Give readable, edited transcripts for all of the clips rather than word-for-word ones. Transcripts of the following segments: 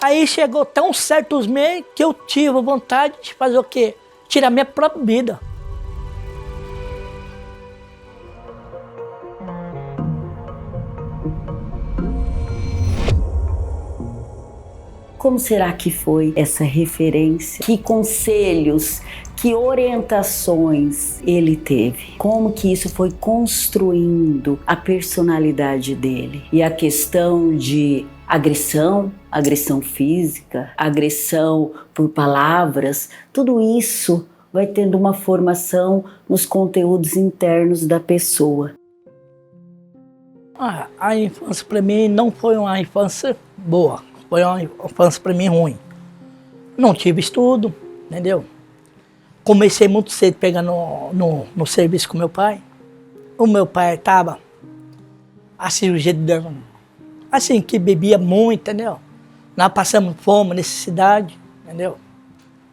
Aí chegou tão certos meios que eu tive vontade de fazer o quê? Tirar minha própria vida. Como será que foi essa referência? Que conselhos, que orientações ele teve? Como que isso foi construindo a personalidade dele? E a questão de agressão física, agressão por palavras, tudo isso vai tendo uma formação nos conteúdos internos da pessoa. A infância para mim não foi uma infância boa. Foi uma infância para mim ruim. Não tive estudo, entendeu? Comecei muito cedo pegando no serviço com meu pai. O meu pai estava a cirurgia de derrame. Assim, que bebia muito, entendeu? Nós passamos fome, necessidade, entendeu?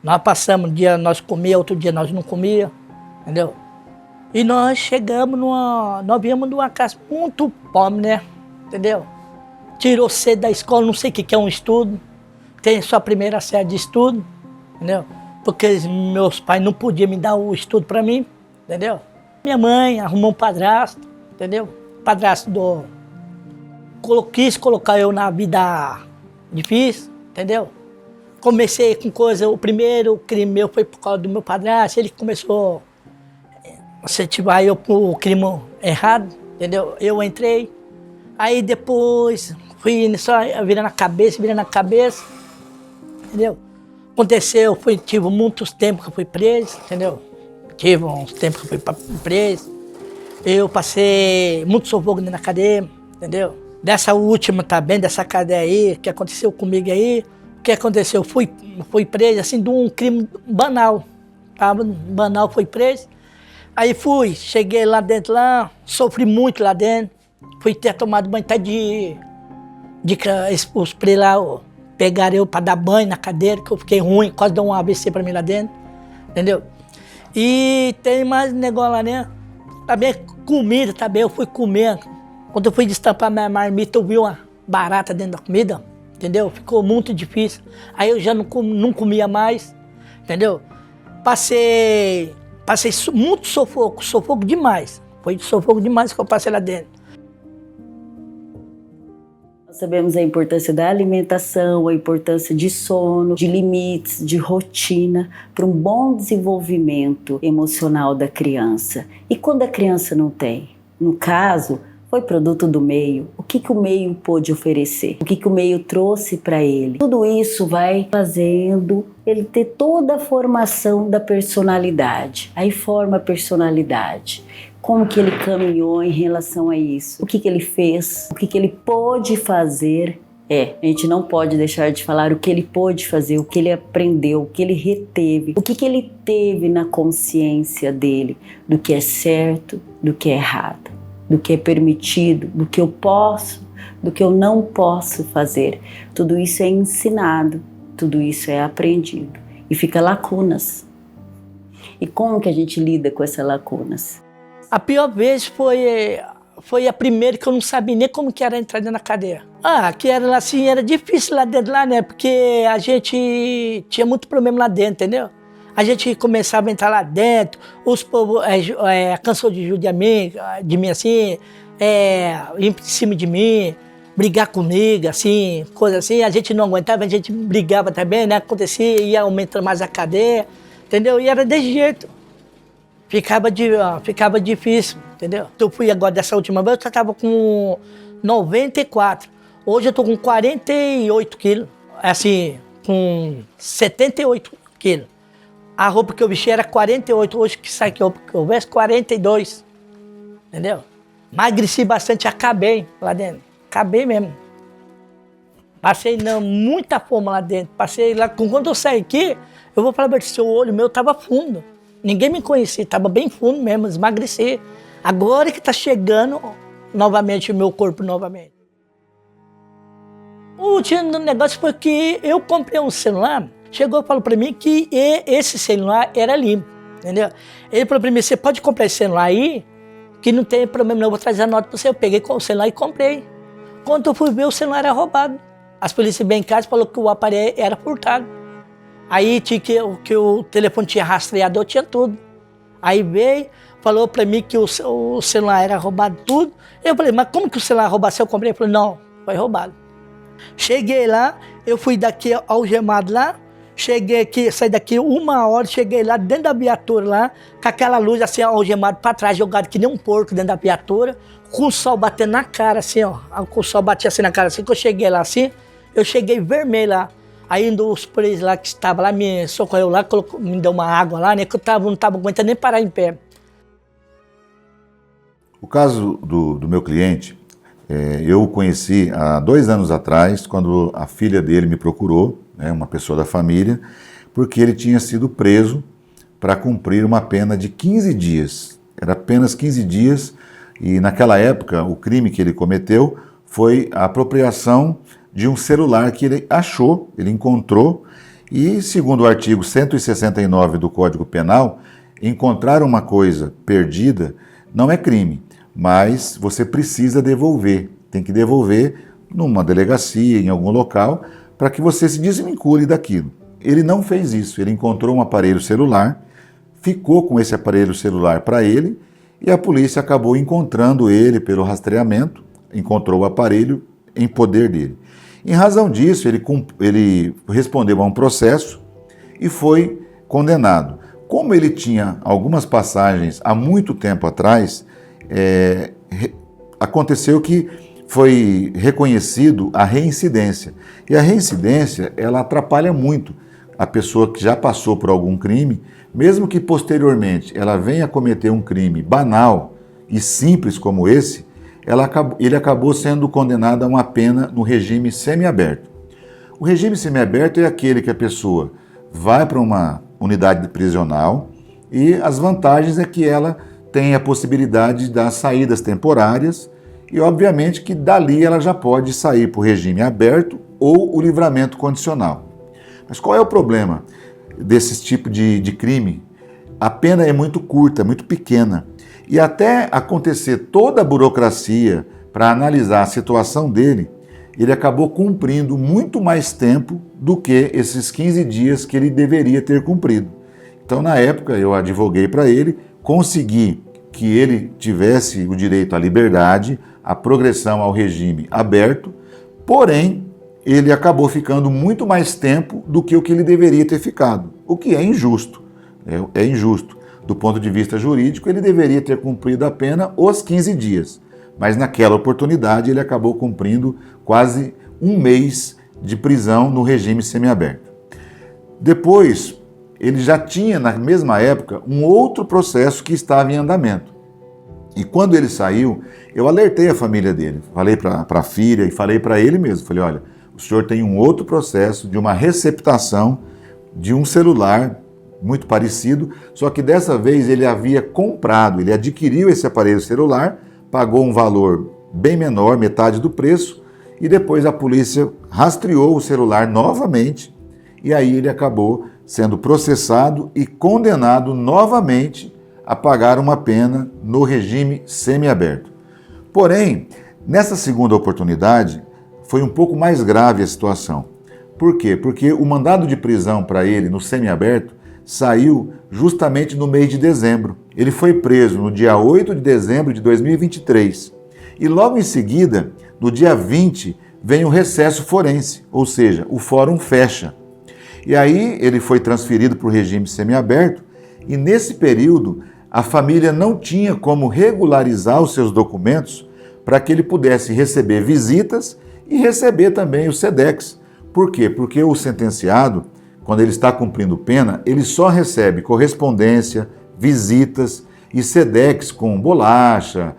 Nós passamos, um dia nós comíamos, outro dia nós não comíamos, entendeu? E nós chegamos nós viemos de uma casa muito pobre, né? Entendeu? Tirou cedo da escola, não sei o que é um estudo. Tem sua primeira série de estudo, entendeu? Porque meus pais não podiam me dar o estudo para mim, entendeu? Minha mãe arrumou um padrasto, entendeu? Padrasto quis colocar eu na vida difícil, entendeu? Comecei com coisa, o primeiro crime meu foi por causa do meu padrasto, ele começou a incentivar eu pro crime errado, entendeu? Eu entrei, aí depois fui só virando a cabeça, entendeu? Aconteceu, tive muitos tempos que eu fui preso, entendeu? Tive uns tempos que eu fui preso. Eu passei muito sufoco dentro da cadeia, entendeu? Dessa última também, dessa cadeia aí, que aconteceu comigo aí, o que aconteceu? Fui preso, assim, de um crime banal, tá? Banal, fui preso. Aí cheguei lá dentro, sofri muito lá dentro. Fui ter tomado banho até os presos lá, pegaram eu para dar banho na cadeira, que eu fiquei ruim, quase deu um AVC para mim lá dentro, entendeu? E tem mais negócio lá, né? Também comida, também eu fui comer. Quando eu fui destampar minha marmita, eu vi uma barata dentro da comida, entendeu? Ficou muito difícil. Aí eu já não comia mais, entendeu? Passei muito sufoco demais. Foi sufoco demais que eu passei lá dentro. Nós sabemos a importância da alimentação, a importância de sono, de limites, de rotina, para um bom desenvolvimento emocional da criança. E quando a criança não tem? No caso, foi produto do meio. O que o meio pôde oferecer? O que o meio trouxe para ele? Tudo isso vai fazendo ele ter toda a formação da personalidade. Aí forma a personalidade. Como que ele caminhou em relação a isso? O que ele fez? O que ele pôde fazer? A gente não pode deixar de falar o que ele pôde fazer, o que ele aprendeu, o que ele reteve, o que ele teve na consciência dele, do que é certo, do que é errado, do que é permitido, do que eu posso, do que eu não posso fazer. Tudo isso é ensinado, tudo isso é aprendido e fica lacunas. E como que a gente lida com essas lacunas? A pior vez foi a primeira que eu não sabia nem como que era entrar dentro da cadeia. Que era assim, era difícil lá dentro, né? Porque a gente tinha muito problema lá dentro, entendeu? A gente começava a entrar lá dentro, os povos cansou de judiar de mim assim, ir em cima de mim, brigar comigo, assim, coisa assim. A gente não aguentava, a gente brigava também, né? Acontecia, ia aumentando mais a cadeia, entendeu? E era desse jeito. Ficava difícil, entendeu? Eu fui agora dessa última vez, eu estava com 94. Hoje eu estou com 48 quilos, assim, com 78 quilos. A roupa que eu vesti era 48, hoje que sai que eu vesto 42, entendeu? Emagreci bastante, acabei lá dentro, acabei mesmo. Passei muita fome lá dentro, passei lá, quando eu saí aqui, eu vou falar para você, o olho meu estava fundo. Ninguém me conhecia, estava bem fundo mesmo, emagreci. Agora que está chegando novamente o meu corpo novamente. O último negócio foi que eu comprei um celular, chegou e falou para mim que esse celular era limpo, entendeu? Ele falou para mim, você pode comprar esse celular aí, que não tem problema não, eu vou trazer a nota para você. Eu peguei o celular e comprei. Quando eu fui ver, o celular era roubado. As polícias bem em casa falou que o aparelho era furtado. Aí tinha que o telefone tinha rastreador, tinha tudo. Aí veio, falou para mim que o celular era roubado tudo. Eu falei, mas como que o celular é roubado se eu comprei? Ele falou, não, foi roubado. Cheguei lá, eu fui daqui algemado lá, cheguei aqui, saí daqui 1 hora, cheguei lá dentro da viatura lá, com aquela luz assim, algemado para trás, jogado que nem um porco dentro da viatura, com o sol batendo na cara assim, ó, com o sol batia assim na cara, assim que eu cheguei lá assim, eu cheguei vermelho lá. Aí um dos presos lá que estava lá me socorreu lá, me deu uma água lá, né, que eu não estava aguentando nem parar em pé. O caso do meu cliente, eu o conheci há 2 anos atrás, quando a filha dele me procurou, né, uma pessoa da família, porque ele tinha sido preso para cumprir uma pena de 15 dias. Era apenas 15 dias e naquela época o crime que ele cometeu foi a apropriação de um celular que ele achou, ele encontrou, e segundo o artigo 169 do Código Penal, encontrar uma coisa perdida não é crime, mas você precisa devolver, tem que devolver numa delegacia, em algum local, para que você se desvincule daquilo. Ele não fez isso, ele encontrou um aparelho celular, ficou com esse aparelho celular para ele, e a polícia acabou encontrando ele pelo rastreamento, encontrou o aparelho em poder dele. Em razão disso, ele respondeu a um processo e foi condenado. Como ele tinha algumas passagens há muito tempo atrás, aconteceu que foi reconhecido a reincidência. E a reincidência, ela atrapalha muito a pessoa que já passou por algum crime, mesmo que posteriormente ela venha cometer um crime banal e simples como esse, ele acabou sendo condenado a uma pena no regime semiaberto. O regime semiaberto é aquele que a pessoa vai para uma unidade prisional e as vantagens é que ela tem a possibilidade das saídas temporárias e, obviamente, que dali ela já pode sair para o regime aberto ou o livramento condicional. Mas qual é o problema desse tipo de crime? A pena é muito curta, muito pequena. E até acontecer toda a burocracia para analisar a situação dele, ele acabou cumprindo muito mais tempo do que esses 15 dias que ele deveria ter cumprido. Então, na época, eu advoguei para ele, consegui que ele tivesse o direito à liberdade, à progressão ao regime aberto, porém, ele acabou ficando muito mais tempo do que o que ele deveria ter ficado, o que é injusto. É injusto. Do ponto de vista jurídico, ele deveria ter cumprido a pena os 15 dias, mas naquela oportunidade ele acabou cumprindo quase 1 mês de prisão no regime semiaberto. Depois, ele já tinha, na mesma época, um outro processo que estava em andamento. E quando ele saiu, eu alertei a família dele, falei para a filha e falei para ele mesmo, falei, olha, o senhor tem um outro processo de uma receptação de um celular muito parecido, só que dessa vez ele havia comprado, ele adquiriu esse aparelho celular, pagou um valor bem menor, metade do preço, e depois a polícia rastreou o celular novamente, e aí ele acabou sendo processado e condenado novamente a pagar uma pena no regime semiaberto. Porém, nessa segunda oportunidade, foi um pouco mais grave a situação. Por quê? Porque o mandado de prisão para ele no semiaberto saiu justamente no mês de dezembro. Ele foi preso no dia 8 de dezembro de 2023. E logo em seguida, no dia 20, vem o recesso forense, ou seja, o fórum fecha. E aí ele foi transferido para o regime semiaberto e nesse período a família não tinha como regularizar os seus documentos para que ele pudesse receber visitas e receber também o SEDEX. Por quê? Porque o sentenciado, quando ele está cumprindo pena, ele só recebe correspondência, visitas e SEDEX com bolacha,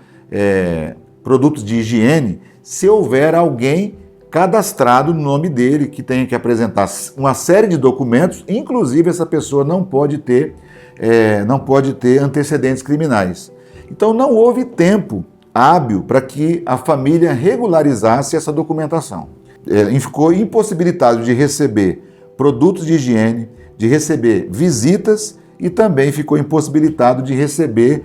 produtos de higiene, se houver alguém cadastrado no nome dele, que tenha que apresentar uma série de documentos, inclusive essa pessoa não pode ter antecedentes criminais. Então não houve tempo hábil para que a família regularizasse essa documentação. Ficou impossibilitado de receber produtos de higiene, de receber visitas e também ficou impossibilitado de receber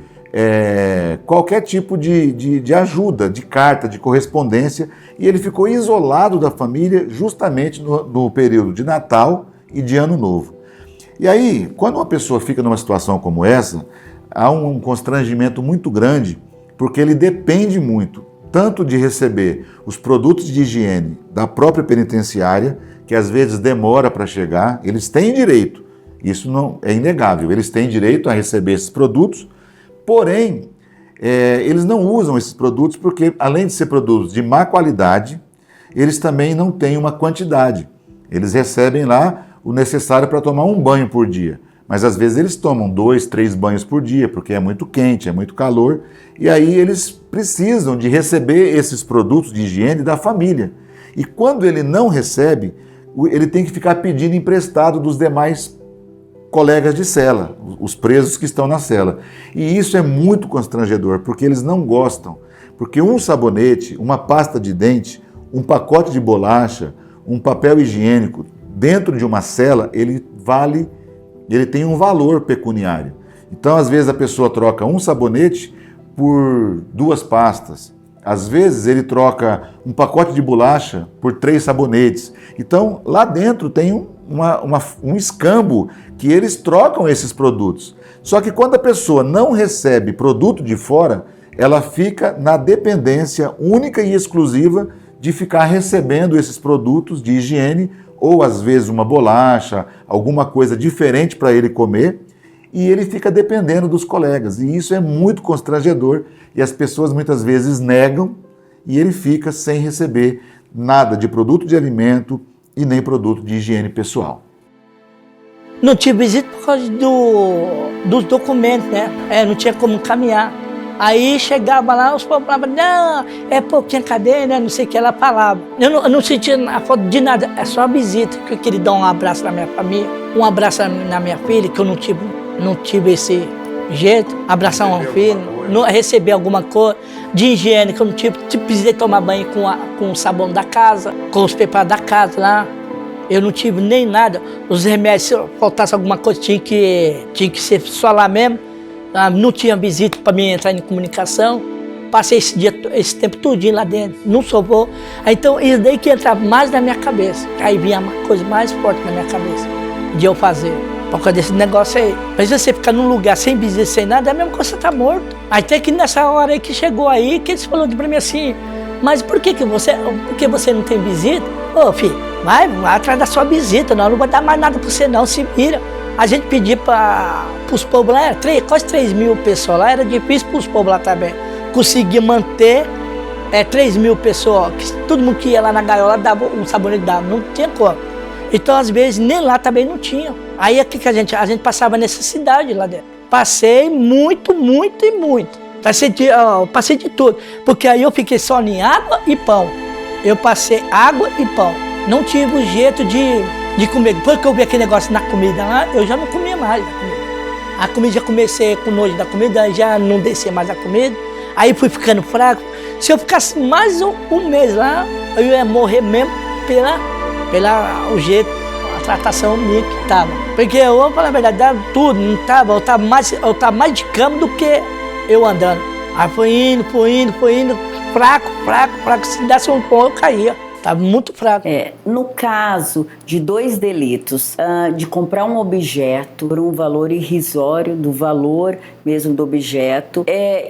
qualquer tipo de ajuda, de carta, de correspondência, e ele ficou isolado da família justamente no período de Natal e de Ano Novo. E aí, quando uma pessoa fica numa situação como essa, há um constrangimento muito grande, porque ele depende muito, tanto de receber os produtos de higiene da própria penitenciária, que às vezes demora para chegar. Eles têm direito, isso não é inegável, eles têm direito a receber esses produtos, porém, eles não usam esses produtos porque, além de ser produtos de má qualidade, eles também não têm uma quantidade. Eles recebem lá o necessário para tomar um banho por dia, mas às vezes eles tomam 2, 3 banhos por dia, porque é muito quente, é muito calor, e aí eles precisam de receber esses produtos de higiene da família. E quando ele não recebe, ele tem que ficar pedindo emprestado dos demais colegas de cela, os presos que estão na cela. E isso é muito constrangedor, porque eles não gostam. Porque um sabonete, uma pasta de dente, um pacote de bolacha, um papel higiênico, dentro de uma cela, ele tem um valor pecuniário. Então, às vezes, a pessoa troca um sabonete por 2 pastas. Às vezes, ele troca um pacote de bolacha por 3 sabonetes. Então, lá dentro tem um escambo que eles trocam esses produtos. Só que quando a pessoa não recebe produto de fora, ela fica na dependência única e exclusiva de ficar recebendo esses produtos de higiene, ou às vezes uma bolacha, alguma coisa diferente para ele comer, e ele fica dependendo dos colegas. E isso é muito constrangedor, e as pessoas muitas vezes negam, e ele fica sem receber nada de produto de alimento e nem produto de higiene pessoal. Não tive visita por causa dos documentos, né? Não tinha como caminhar. Aí chegava lá, os povos falavam, não, é pouquinha cadeia, né? Não sei o que ela falava. Eu não sentia a falta de nada, é só a visita, que eu queria dar um abraço na minha família, um abraço na minha filha, que eu não tive esse jeito, abraçar uma filha, receber alguma coisa de higiene, que eu não tive, precisei tomar banho com o sabão da casa, com os preparos da casa lá. Eu não tive nem nada, os remédios, se faltasse alguma coisa, tinha que ser só lá mesmo. Não tinha visita para mim entrar em comunicação. Passei esse tempo todinho lá dentro, não sobrou. Então, isso daí que entrava mais na minha cabeça. Aí vinha uma coisa mais forte na minha cabeça, de eu fazer, por causa desse negócio aí. Mas você ficar num lugar sem visita, sem nada, é a mesma coisa que você estar morto. Aí até que nessa hora aí que chegou aí, que eles falaram para mim assim, mas por que você não tem visita? Ô, filho, vai atrás da sua visita, não vai dar mais nada para você não, se vira. A gente pedia para os povos lá, quase 3 mil pessoas lá, era difícil para os povos lá também. Conseguir manter 3 mil pessoas, que todo mundo que ia lá na gaiola dava um sabonete, não tinha como. Então, às vezes, nem lá também não tinha. Aí, aqui que a gente passava necessidade lá dentro. Passei muito. Passei de tudo, porque aí eu fiquei só em água e pão. Eu passei água e pão. Não tive o jeito de comer. Depois que eu vi aquele negócio na comida lá, eu já não comia mais a comida. A comida, já comecei com nojo da comida, já não descia mais a comida. Aí fui ficando fraco. Se eu ficasse mais um mês lá, eu ia morrer mesmo pela o jeito, a tratação minha que estava. Porque eu vou falar a verdade, dava tudo, não estava, eu estava mais de cama do que eu andando. Aí foi indo, fraco. Se desse um pão, eu caía. Estava muito fraco. No caso de 2 delitos, de comprar um objeto por um valor irrisório do valor mesmo do objeto,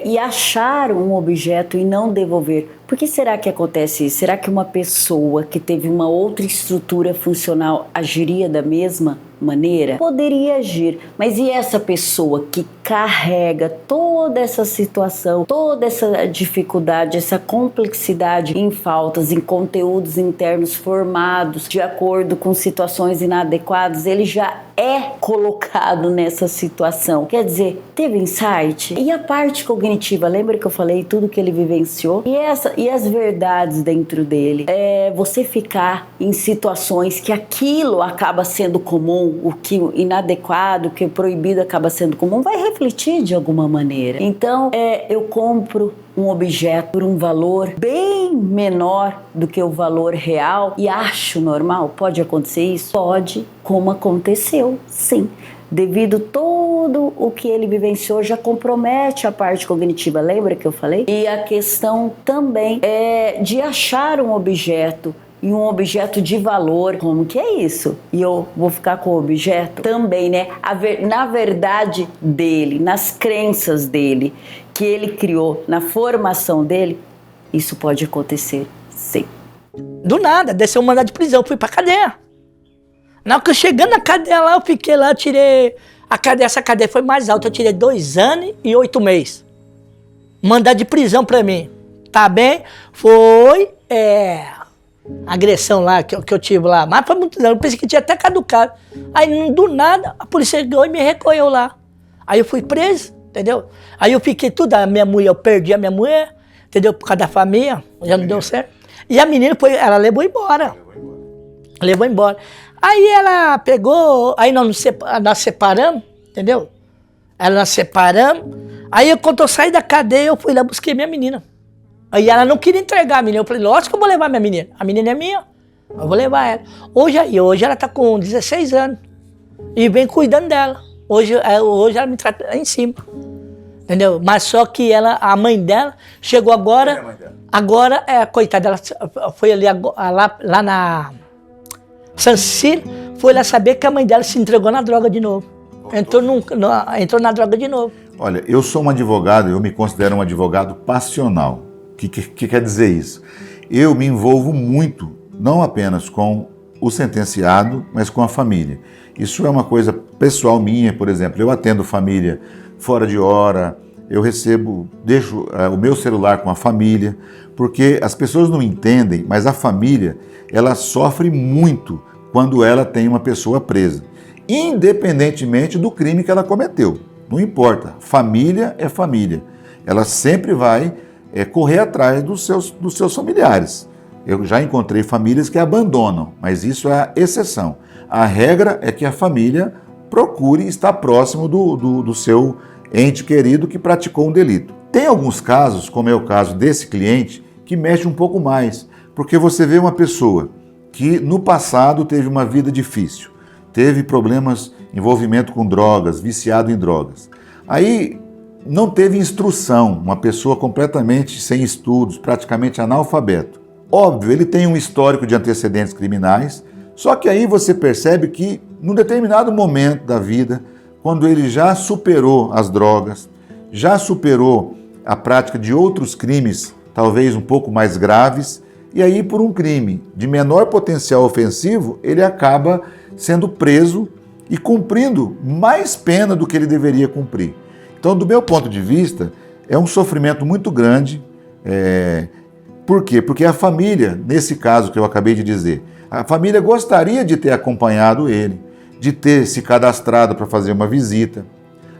e achar um objeto e não devolver. Por que será que acontece isso? Será que uma pessoa que teve uma outra estrutura funcional agiria da mesma maneira? Poderia agir, mas e essa pessoa que carrega toda essa situação, toda essa dificuldade, essa complexidade em faltas, em conteúdos internos formados de acordo com situações inadequadas, ele já é colocado nessa situação. Quer dizer, teve insight? E a parte cognitiva, lembra que eu falei tudo que ele vivenciou? E as verdades dentro dele? Você ficar em situações que aquilo acaba sendo comum, o que inadequado, o que proibido acaba sendo comum, vai refletir de alguma maneira. Então, eu compro um objeto por um valor bem menor do que o valor real e acho normal. Pode acontecer isso? Pode, como aconteceu, sim. Devido todo tudo o que ele vivenciou já compromete a parte cognitiva, lembra que eu falei? E a questão também é de achar um objeto, e um objeto de valor, como que é isso? E eu vou ficar com o objeto? Também, né? Na verdade dele, nas crenças dele, que ele criou, na formação dele, isso pode acontecer, sim. Do nada, desceu um mandado de prisão, fui pra cadeia. Na hora que eu chegando na cadeia lá, eu fiquei lá, tirei... Essa cadeia foi mais alta, eu tirei 2 anos e 8 meses. Mandado de prisão pra mim. Tá bem? Foi... agressão lá, que eu tive lá. Mas foi muito não, eu pensei que tinha até caducado. Aí, do nada, a polícia chegou e me recolheu lá. Aí eu fui preso, entendeu? Aí eu fiquei tudo, a minha mulher, eu perdi a minha mulher, entendeu? Por causa da família, já não deu certo. E a menina foi, ela levou embora. Levou embora. Aí ela pegou, aí nós separamos, entendeu? Nós separamos. Aí quando eu saí da cadeia, eu fui lá, busquei minha menina. Aí ela não queria entregar a menina. Eu falei, lógico que eu vou levar minha menina. A menina é minha, eu vou levar ela. Hoje ela tá com 16 anos. E vem cuidando dela. Hoje ela me trata lá em cima. Entendeu? Mas só que a mãe dela, chegou agora. Quem é a mãe dela? Agora, coitada, ela foi ali lá na San Cecília, foi lá saber que a mãe dela se entregou na droga de novo. Entrou na droga de novo. Olha, eu sou um advogado, eu me considero um advogado passional. O que quer dizer isso? Eu me envolvo muito, não apenas com o sentenciado, mas com a família. Isso é uma coisa pessoal minha, por exemplo. Eu atendo família fora de hora, eu deixo o meu celular com a família, porque as pessoas não entendem, mas a família, ela sofre muito quando ela tem uma pessoa presa, independentemente do crime que ela cometeu. Não importa, família é família. Ela sempre vai correr atrás dos seus familiares. Eu já encontrei famílias que abandonam, mas isso é a exceção. A regra é que a família procure estar próximo do seu ente querido que praticou um delito. Tem alguns casos, como é o caso desse cliente, que mexe um pouco mais, porque você vê uma pessoa que no passado teve uma vida difícil, teve problemas, envolvimento com drogas, viciado em drogas. Aí não teve instrução, uma pessoa completamente sem estudos, praticamente analfabeto. Óbvio, ele tem um histórico de antecedentes criminais, só que aí você percebe que, num determinado momento da vida, quando ele já superou as drogas, já superou a prática de outros crimes, talvez um pouco mais graves, e aí por um crime de menor potencial ofensivo, ele acaba sendo preso e cumprindo mais pena do que ele deveria cumprir. Então, do meu ponto de vista, é um sofrimento muito grande. Por quê? Porque a família, nesse caso que eu acabei de dizer, a família gostaria de ter acompanhado ele, de ter se cadastrado para fazer uma visita.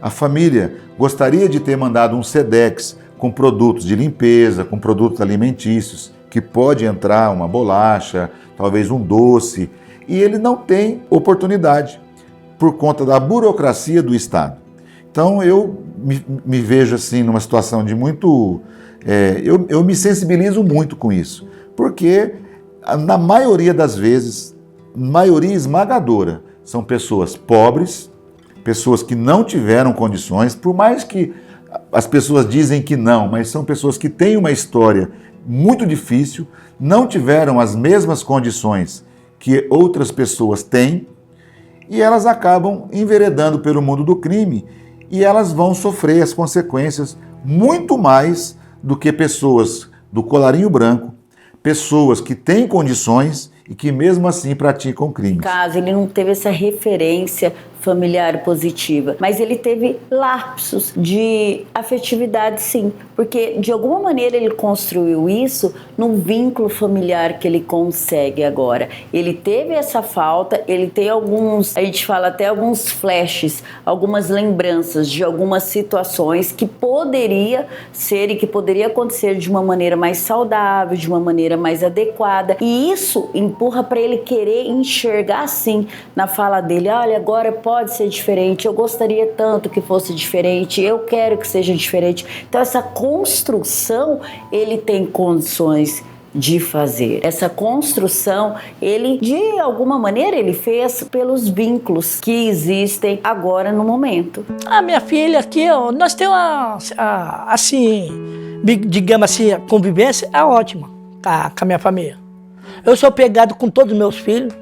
A família gostaria de ter mandado um Sedex com produtos de limpeza, com produtos alimentícios, que pode entrar uma bolacha, talvez um doce, e ele não tem oportunidade por conta da burocracia do Estado. Então eu me vejo assim numa situação de muito... eu me sensibilizo muito com isso, porque na maioria das vezes, maioria esmagadora, são pessoas pobres, pessoas que não tiveram condições, por mais que as pessoas dizem que não, mas são pessoas que têm uma história muito difícil, não tiveram as mesmas condições que outras pessoas têm, e elas acabam enveredando pelo mundo do crime, e elas vão sofrer as consequências muito mais do que pessoas do colarinho branco, pessoas que têm condições e que mesmo assim praticam crimes. Caso ele não teve essa referência familiar positiva, mas ele teve lapsos de afetividade, sim, porque de alguma maneira ele construiu isso num vínculo familiar que ele consegue agora. Ele teve essa falta, ele tem alguns, a gente fala até alguns flashes, algumas lembranças de algumas situações que poderia ser e que poderia acontecer de uma maneira mais saudável, de uma maneira mais adequada, e isso empurra para ele querer enxergar assim na fala dele: olha, agora pode ser diferente, eu gostaria tanto que fosse diferente, eu quero que seja diferente. Então essa construção ele tem condições de fazer. Essa construção, ele, de alguma maneira, ele fez pelos vínculos que existem agora no momento. A minha filha aqui, ó, nós temos assim, digamos assim, a convivência é ótima com a minha família. Eu sou pegado com todos os meus filhos,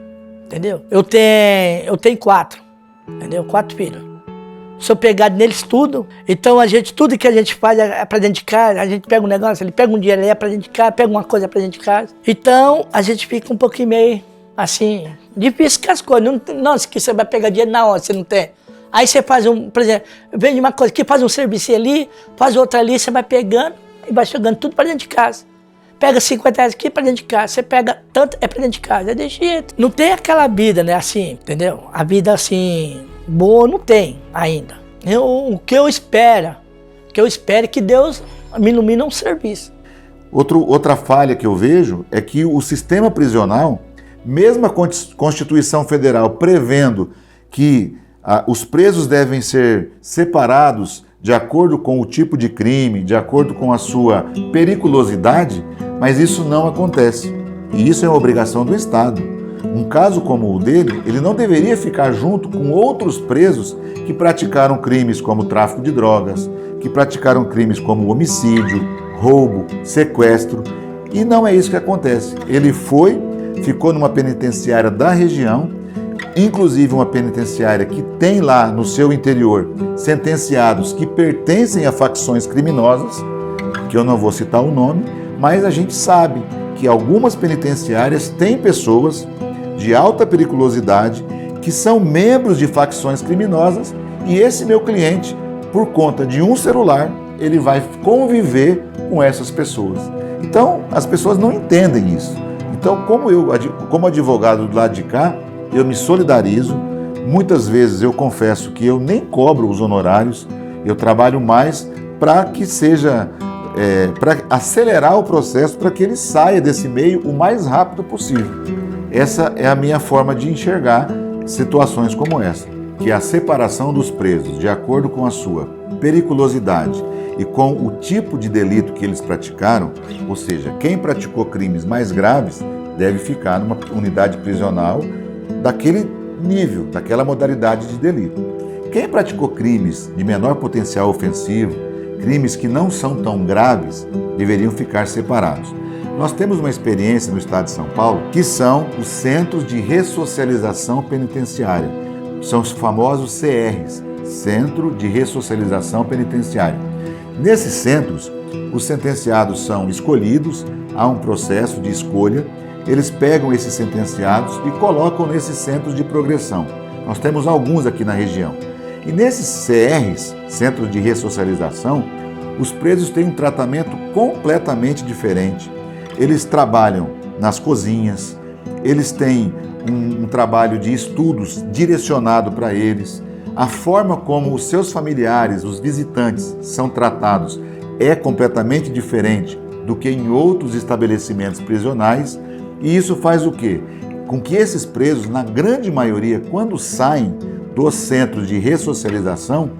entendeu? Eu tenho 4, entendeu? 4 filhos. Sou pegado neles tudo, então tudo que a gente faz é pra dentro de casa, a gente pega um negócio, ele pega um dinheiro, ele é pra dentro de casa, pega uma coisa pra dentro de casa. Então, a gente fica um pouquinho meio, assim, difícil com as coisas. Nossa, que você vai pegar dinheiro na hora, você não tem. Aí você faz por exemplo, vende uma coisa aqui, faz um serviço ali, faz outra ali, você vai pegando e vai jogando tudo pra dentro de casa. Pega 50 reais aqui pra dentro de casa, você pega tanto, é pra dentro de casa, é desse jeito. Não tem aquela vida, né, assim, entendeu? A vida, assim, boa não tem ainda. O que eu espero é que Deus me ilumine um serviço. Outra falha que eu vejo é que o sistema prisional, mesmo a Constituição Federal prevendo que os presos devem ser separados de acordo com o tipo de crime, de acordo com a sua periculosidade, mas isso não acontece. E isso é uma obrigação do Estado. Um caso como o dele, ele não deveria ficar junto com outros presos que praticaram crimes como tráfico de drogas, que praticaram crimes como homicídio, roubo, sequestro. E não é isso que acontece. Ele ficou numa penitenciária da região, inclusive uma penitenciária que tem lá no seu interior sentenciados que pertencem a facções criminosas, que eu não vou citar o nome, mas a gente sabe que algumas penitenciárias têm pessoas de alta periculosidade que são membros de facções criminosas e esse meu cliente, por conta de um celular, ele vai conviver com essas pessoas. Então, as pessoas não entendem isso. Então, como advogado do lado de cá, eu me solidarizo. Muitas vezes eu confesso que eu nem cobro os honorários, eu trabalho mais para que seja, para acelerar o processo, para que ele saia desse meio o mais rápido possível. Essa é a minha forma de enxergar situações como essa, que é a separação dos presos de acordo com a sua periculosidade e com o tipo de delito que eles praticaram, ou seja, quem praticou crimes mais graves deve ficar numa unidade prisional daquele nível, daquela modalidade de delito. Quem praticou crimes de menor potencial ofensivo, crimes que não são tão graves, deveriam ficar separados. Nós temos uma experiência no estado de São Paulo, que são os Centros de Ressocialização Penitenciária. São os famosos CRs, Centro de Ressocialização Penitenciária. Nesses centros, os sentenciados são escolhidos, há um processo de escolha, eles pegam esses sentenciados e colocam nesses centros de progressão. Nós temos alguns aqui na região. E nesses CRs, Centros de Ressocialização, os presos têm um tratamento completamente diferente. Eles trabalham nas cozinhas, eles têm um trabalho de estudos direcionado para eles. A forma como os seus familiares, os visitantes, são tratados é completamente diferente do que em outros estabelecimentos prisionais. E isso faz o quê? Com que esses presos, na grande maioria, quando saem dos centros de ressocialização,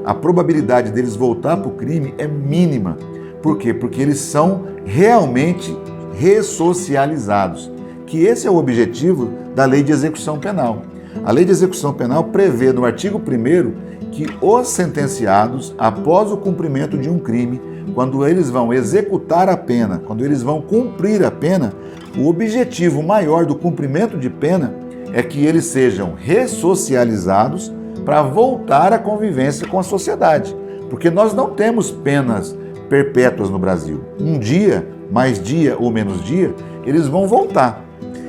a probabilidade deles voltar para o crime é mínima. Por quê? Porque eles são realmente ressocializados, que esse é o objetivo da Lei de Execução Penal. A Lei de Execução Penal prevê no artigo 1º que os sentenciados, após o cumprimento de um crime, quando eles vão executar a pena, quando eles vão cumprir a pena, o objetivo maior do cumprimento de pena é que eles sejam ressocializados para voltar à convivência com a sociedade. Porque nós não temos penas perpétuas no Brasil. Um dia, mais dia ou menos dia, eles vão voltar.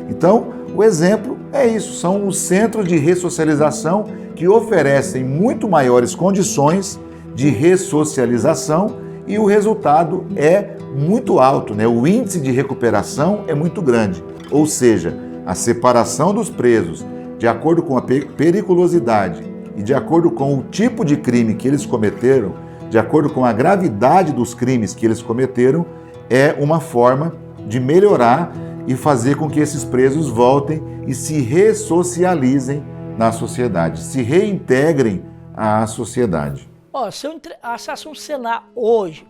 Então, o exemplo é isso, são os centros de ressocialização que oferecem muito maiores condições de ressocialização e o resultado é muito alto, né? O índice de recuperação é muito grande, ou seja, a separação dos presos de acordo com a periculosidade e de acordo com o tipo de crime que eles cometeram, de acordo com a gravidade dos crimes que eles cometeram, é uma forma de melhorar e fazer com que esses presos voltem e se ressocializem na sociedade, se reintegrem à sociedade. Se eu acessasse um celular hoje,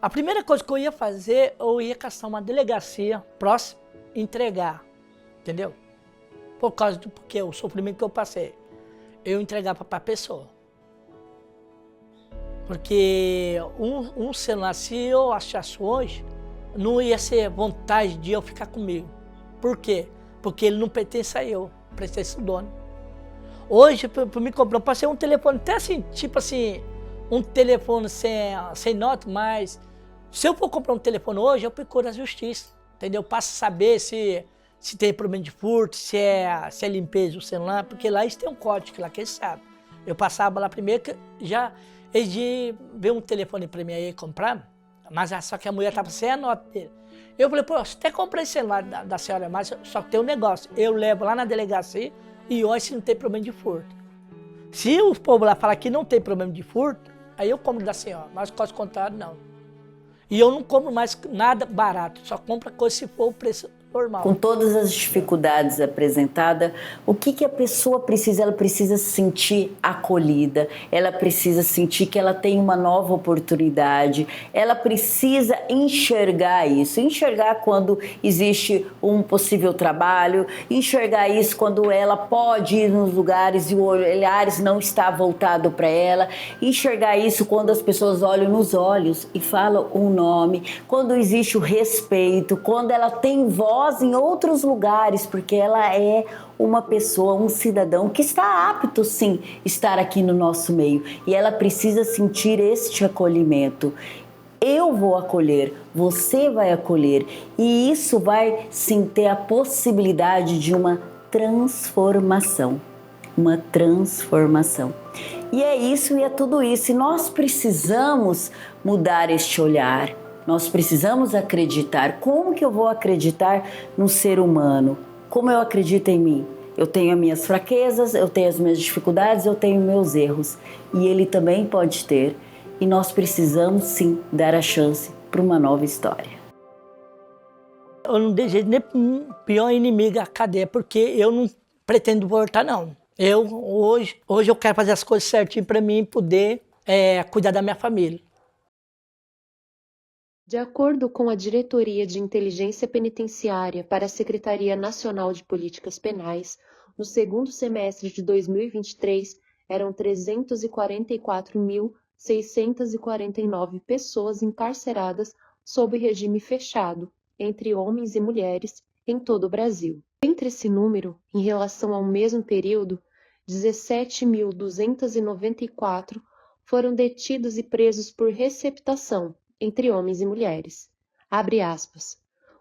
A primeira coisa que eu ia fazer, eu ia caçar uma delegacia próxima e entregar, entendeu? Por causa do porque o sofrimento que eu passei. Eu entregava para a pessoa. Porque um celular, se eu achasse hoje, não ia ser vontade de eu ficar comigo. Por quê? Porque ele não pertence a eu, pertence ao dono. Hoje, para me comprar, eu passei um telefone, até assim, tipo assim, um telefone sem nota, mas se eu for comprar um telefone hoje, eu procuro a justiça, entendeu? Eu passo a saber se tem problema de furto, se é limpeza do celular, porque lá eles têm um código lá que eles sabem. Eu passava lá primeiro, que já eles veio um telefone para mim aí comprar, mas só que a mulher estava sem a nota dele. Eu falei, pô, até comprei esse celular da senhora, mas só que tem um negócio, eu levo lá na delegacia e olho se não tem problema de furto. Se o povo lá falar que não tem problema de furto, aí eu compro da senhora, mas caso contrário, não. E eu não compro mais nada barato, só compro coisa se for o preço normal. Com todas as dificuldades apresentadas, o que a pessoa precisa? Ela precisa se sentir acolhida, ela precisa sentir que ela tem uma nova oportunidade, ela precisa enxergar isso, enxergar quando existe um possível trabalho, enxergar isso quando ela pode ir nos lugares e o olhares não está voltado para ela, enxergar isso quando as pessoas olham nos olhos e falam um nome, quando existe o respeito, quando ela tem voz em outros lugares, porque ela é uma pessoa, um cidadão que está apto, sim, estar aqui no nosso meio. E ela precisa sentir este acolhimento. Eu vou acolher, você vai acolher. E isso vai, sim, ter a possibilidade de uma transformação. Uma transformação. E é isso e é tudo isso. E nós precisamos mudar este olhar. Nós precisamos acreditar. Como que eu vou acreditar no ser humano? Como eu acredito em mim? Eu tenho as minhas fraquezas, eu tenho as minhas dificuldades, eu tenho meus erros. E ele também pode ter. E nós precisamos, sim, dar a chance para uma nova história. Eu não desejo nem pior inimigo a cadeia, porque eu não pretendo voltar, não. Hoje eu quero fazer as coisas certinho para mim poder cuidar da minha família. De acordo com a Diretoria de Inteligência Penitenciária para a Secretaria Nacional de Políticas Penais, no segundo semestre de 2023, eram 344.649 pessoas encarceradas sob regime fechado, entre homens e mulheres, em todo o Brasil. Entre esse número, em relação ao mesmo período, 17.294 foram detidos e presos por receptação, entre homens e mulheres. Abre aspas.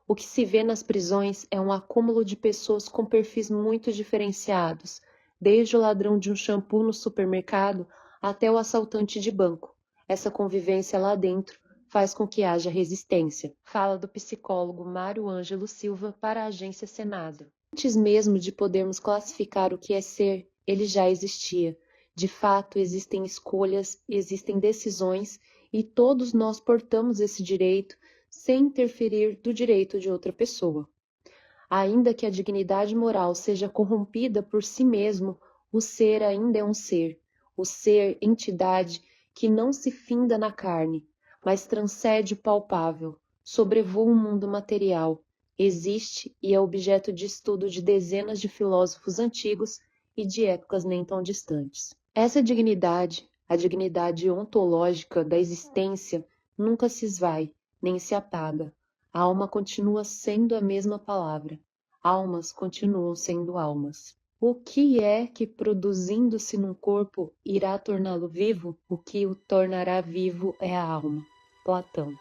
O que se vê nas prisões é um acúmulo de pessoas com perfis muito diferenciados, desde o ladrão de um shampoo no supermercado até o assaltante de banco. Essa convivência lá dentro faz com que haja resistência. Fala do psicólogo Mário Ângelo Silva para a Agência Senado. Antes mesmo de podermos classificar o que é ser, ele já existia. De fato, existem escolhas, existem decisões, e todos nós portamos esse direito sem interferir do direito de outra pessoa. Ainda que a dignidade moral seja corrompida por si mesmo, o ser ainda é um ser. O ser, entidade, que não se finda na carne, mas transcende o palpável, sobrevoa o mundo material, existe e é objeto de estudo de dezenas de filósofos antigos e de épocas nem tão distantes. Essa dignidade, a dignidade ontológica da existência, nunca se esvai, nem se apaga. A alma continua sendo a mesma palavra. Almas continuam sendo almas. O que é que, produzindo-se num corpo, irá torná-lo vivo? O que o tornará vivo é a alma. Platão.